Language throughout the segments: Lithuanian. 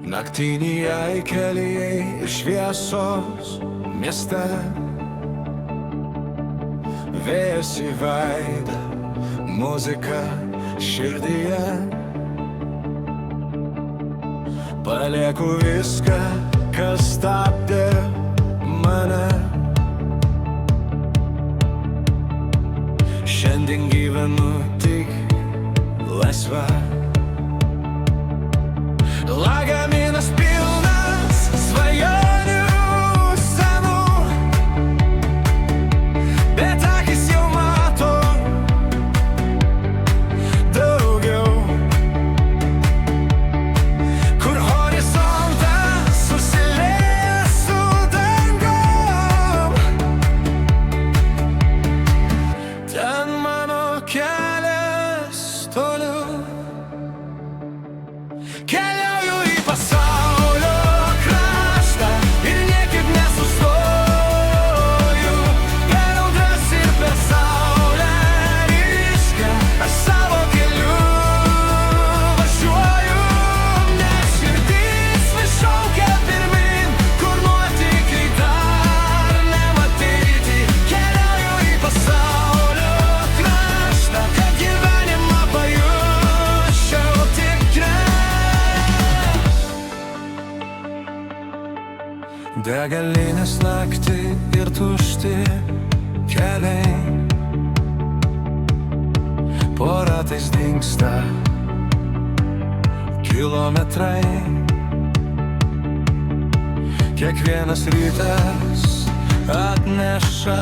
Naktiniai keliai šviesos mieste, vėjas į veidą, muzika širdyje. Palieku viską, kas stabdė mane. Šiandien gyvenu tik laisva. Lagaminas pilnas svajonių senų, bet akis jau mato daugiau. Kur horizontas susilieja su dangum, ten mano kelias toliau. Keliauju į pasaulio kraštą ir niekaip nesustoju. Per audras ir per saulę ryškią aš savo keliu važiuoju, nes širdis vis šaukia pirmyn, kur nuotykiai dar nematyti. Keliauju į pasaulio kraštą, kad gyvenimą pajusčiau tikrai. Degalinės naktį ir tušti keliai, po ratais dingsta kilometrai. Kiekvienas rytas atneša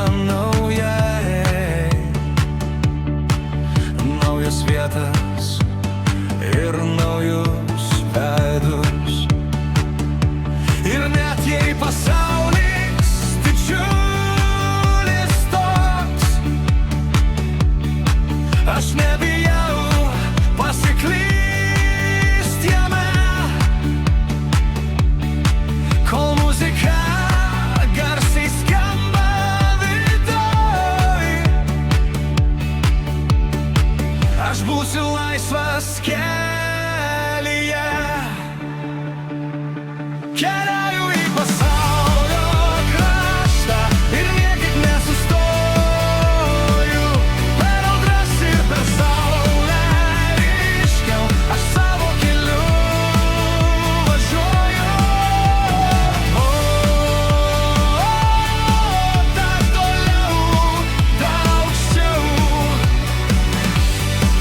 naujas vietas ir naujus veidus. Ir net jei pasaulis didžiulis toks, aš nebijau pasiklyst jame, kol muzika garsiai skamba viduj. Aš būsiu laisvas kelyje. Keliauju į pasaulio kraštą ir niekaip nesustoju. Per audras ir per saulę ryškią aš savo keliu važiuoju. Dar toliau, dar aukščiau,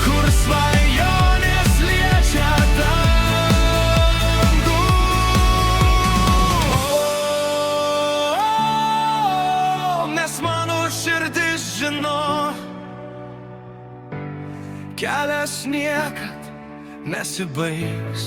kur svajonės liečia dangų. Nes mano širdis žino, kelias niekad nesibaigs.